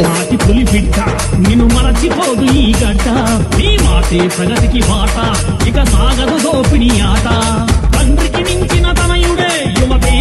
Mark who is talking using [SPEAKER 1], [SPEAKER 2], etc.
[SPEAKER 1] మాటి పులి బిడ్డ నిన్ను మరచిపోదు ఈ గడ్డ నీ మాటే ప్రగతికి బాట ఇక సాగదు దోపిడి ఆట తండ్రికి మించిన తనయుడే యువతే